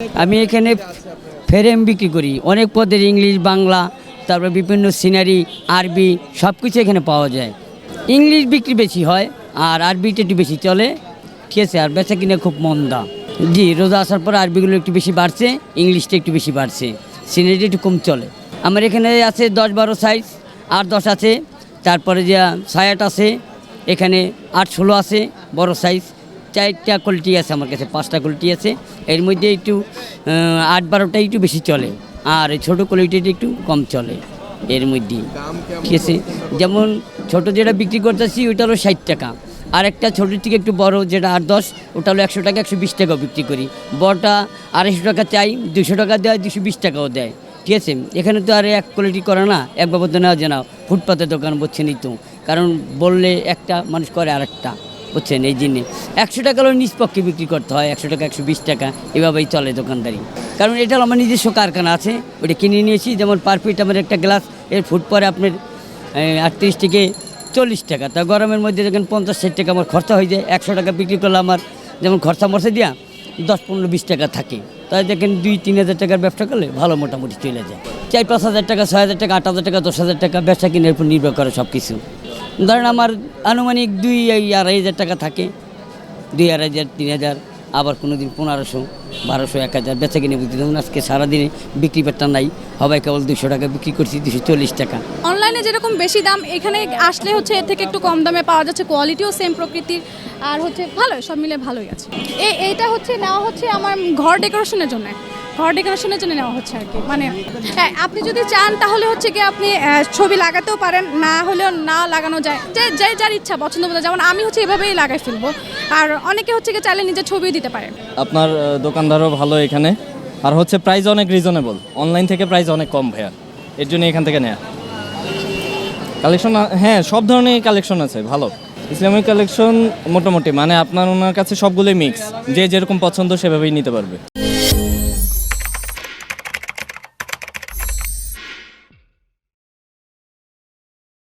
আমি এখানে ফ্রেম বিক্রি করি, অনেক পদের ইংলিশ, বাংলা, তারপর বিভিন্ন সিনারি, আরবি সব কিছু এখানে পাওয়া যায়। ইংলিশ বিক্রি বেশি হয় আর আরবিটা একটু বেশি চলে, ঠিক আছে। আর বেচা কিনে খুব মন্দা। জি, রোজা আসার পর আরবিগুলো একটু বেশি বাড়ছে, ইংলিশটা একটু বেশি বাড়ছে, সিনারিটা একটু কম চলে। আমার এখানে আছে 10-12 সাইজ, 8-10 আছে, তারপরে যে 6-8 আছে, এখানে 8-16 আছে বড় সাইজ। 4টা কোয়ালিটি আছে আমার কাছে, 5টা কোয়ালিটি আছে। এর মধ্যে একটু 8-12টাই একটু বেশি চলে, আর এই ছোটো কোয়ালিটিটা একটু কম চলে এর মধ্যেই, ঠিক আছে। যেমন ছোটো যেটা বিক্রি করতেছি ওইটা হলো 60 টাকা, আর একটা ছোটোর থেকে একটু বড় যেটা 8-10, ওটা হলো 100 টাকা, 120 টাকাও বিক্রি করি। বড়টা 250 টাকা চাই, 200 টাকা দেয়, 220 টাকাও দেয়, ঠিক আছে। এখানে তো আর এক কোয়ালিটি করে না, এক বাবদ নেওয়া যায় না। ফুটপাতের দোকান বুঝছেনই তো, কারণ বললে একটা মানুষ করে আরেকটা, বুঝছেন। এই জন্যে 100 টাকা হলো নিষ্পক্ষে বিক্রি করতে হয়, 100 টাকা, 120 টাকা এভাবেই চলে দোকানদারি। কারণ এটা আমার নিজস্ব কারখানা আছে, ওটা কিনে নিয়েছি। যেমন পার পিট আমার একটা গ্লাস এর ফুট পরে আপনার 38 থেকে 40 টাকা। তা গরমের মধ্যে যখন 50-60 টাকা আমার খরচা হয়ে যায়, 100 টাকা বিক্রি করলে আমার যেমন খরচা মরচা দিয়া 10-15-20 টাকা থাকে। তাই দেখেন 2-3 হাজার টাকার ব্যবসা করলে ভালো মোটামুটি চলে যায়। 4-5 হাজার টাকা, 6 হাজার টাকা, 8 হাজার টাকা, 10 হাজার টাকা ব্যবসা কিনের উপর নির্ভর করে সব কিছু। ধরেন আমার আনুমানিক 2-2.5 হাজার টাকা থাকে, 2-2.5 হাজার, 3 হাজার, আবার কোনো দিন 1500, 1200, 1000 বেচা কিনে বুঝতে। যেমন আজকে সারাদিনে বিক্রি পেটটা নাই, হবাই কেবল 200 টাকা বিক্রি করছি, 240 টাকা। অনলাইনে যেরকম বেশি দাম, এখানে আসলে হচ্ছে এর থেকে একটু কম দামে পাওয়া যাচ্ছে, কোয়ালিটিও সেম প্রকৃতির, আর হচ্ছে ভালোই, সব মিলে ভালোই আছে। এইটা হচ্ছে নেওয়া হচ্ছে আমার ঘর ডেকোরেশনের জন্য, নেওয়া হচ্ছে আর কি। মানে হ্যাঁ, আপনি যদি চান তাহলে হচ্ছে কি আপনি ছবি লাগাতেও পারেন, না হলেও না লাগানো যায়, যে যার ইচ্ছা পছন্দ মতো। যেমন আমি হচ্ছে এভাবেই লাগাই ফেলবো, আর অনেকে হচ্ছে কি চাইলে নিজের ছবিও দিতে পারে। আপনার দোকানদারও ভালো এখানে, আর হচ্ছে প্রাইস অনেক রিজনেবল, অনলাইন থেকে প্রাইস অনেক কম ভাইয়া, এর জন্য এখান থেকে নেয়া। কালেকশন হ্যাঁ সব ধরনের কালেকশন আছে ভালো, ইসলামিক কালেকশন মোটামুটি, মানে আপনার ওনার কাছে সবগুলোই মিক্স, যে যেরকম পছন্দ সেভাবেই নিতে পারবে।